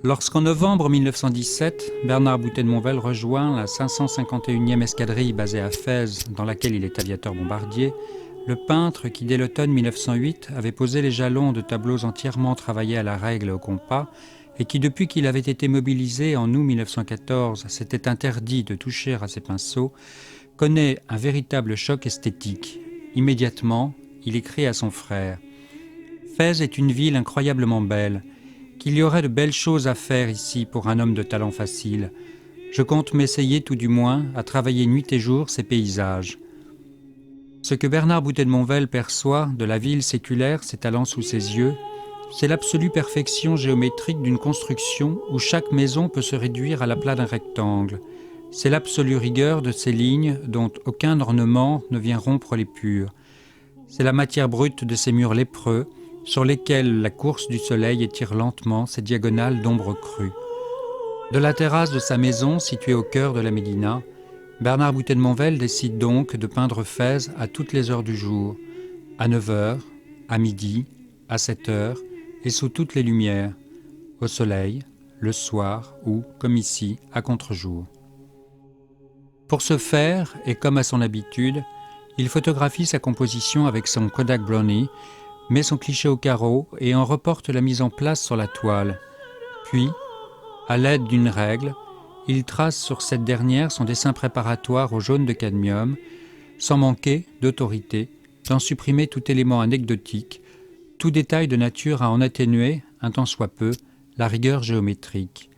Lorsqu'en novembre 1917, Bernard Boutet de Monvel rejoint la 551e escadrille basée à Fès, dans laquelle il est aviateur bombardier, le peintre qui, dès l'automne 1908, avait posé les jalons de tableaux entièrement travaillés à la règle et au compas, et qui, depuis qu'il avait été mobilisé en août 1914, s'était interdit de toucher à ses pinceaux, connaît un véritable choc esthétique. Immédiatement, il écrit à son frère « Fès est une ville incroyablement belle, qu'il y aurait de belles choses à faire ici pour un homme de talent facile. Je compte m'essayer tout du moins à travailler nuit et jour ces paysages. » Ce que Bernard Boutet de Monvel perçoit de la ville séculaire s'étalant sous ses yeux, c'est l'absolue perfection géométrique d'une construction où chaque maison peut se réduire à l'aplat d'un rectangle. C'est l'absolue rigueur de ces lignes dont aucun ornement ne vient rompre les purs. C'est la matière brute de ces murs lépreux sur lesquels la course du soleil étire lentement ses diagonales d'ombre crue. De la terrasse de sa maison, située au cœur de la Médina, Bernard Boutet de Monvel décide donc de peindre Fès à toutes les heures du jour, à 9h, à midi, à 7h et sous toutes les lumières, au soleil, le soir ou, comme ici, à contre-jour. Pour ce faire, et comme à son habitude, il photographie sa composition avec son Kodak Brownie, met son cliché au carreau et en reporte la mise en place sur la toile. Puis, à l'aide d'une règle, il trace sur cette dernière son dessin préparatoire au jaune de cadmium, sans manquer d'autorité, d'en supprimer tout élément anecdotique, tout détail de nature à en atténuer, un tant soit peu, la rigueur géométrique.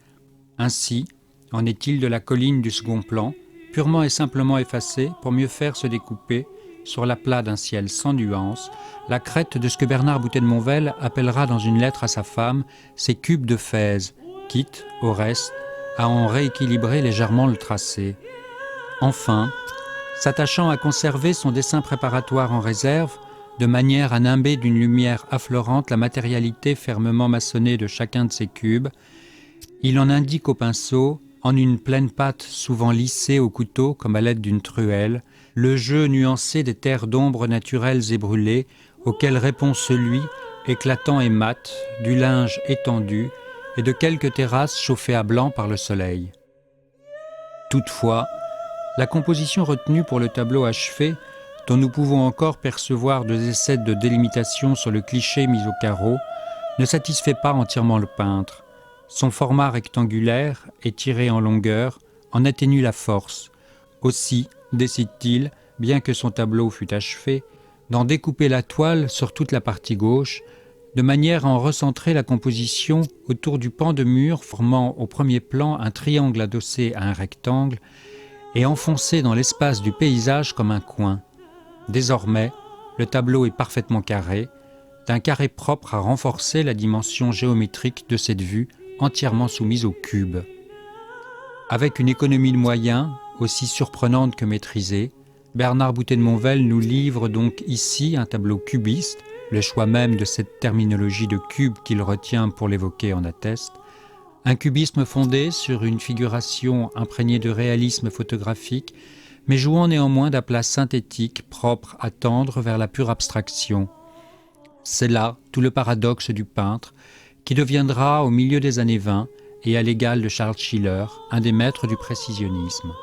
Ainsi, en est-il de la colline du second plan, purement et simplement effacée pour mieux faire se découper, sur l'aplat d'un ciel sans nuances, la crête de ce que Bernard Boutet de Monvel appellera dans une lettre à sa femme ses cubes de Fès, quitte, au reste, à en rééquilibrer légèrement le tracé. Enfin, s'attachant à conserver son dessin préparatoire en réserve, de manière à nimber d'une lumière affleurante la matérialité fermement maçonnée de chacun de ses cubes, il en indique au pinceau, en une pleine pâte souvent lissée au couteau comme à l'aide d'une truelle, le jeu nuancé des terres d'ombre naturelles et brûlées, auquel répond celui, éclatant et mat, du linge étendu et de quelques terrasses chauffées à blanc par le soleil. Toutefois, la composition retenue pour le tableau achevé, dont nous pouvons encore percevoir des essais de délimitation sur le cliché mis au carreau, ne satisfait pas entièrement le peintre. Son format rectangulaire, étiré en longueur, en atténue la force. Aussi décide-t-il, bien que son tableau fût achevé, d'en découper la toile sur toute la partie gauche, de manière à en recentrer la composition autour du pan de mur formant au premier plan un triangle adossé à un rectangle et enfoncé dans l'espace du paysage comme un coin. Désormais, le tableau est parfaitement carré, d'un carré propre à renforcer la dimension géométrique de cette vue entièrement soumise au cube. Avec une économie de moyens, aussi surprenante que maîtrisée, Bernard Boutet de Monvel nous livre donc ici un tableau cubiste, le choix même de cette terminologie de cube qu'il retient pour l'évoquer en atteste, un cubisme fondé sur une figuration imprégnée de réalisme photographique, mais jouant néanmoins d'aplats synthétiques propres à tendre vers la pure abstraction. C'est là tout le paradoxe du peintre, qui deviendra au milieu des années 20 et à l'égal de Charles Schiller, un des maîtres du précisionnisme.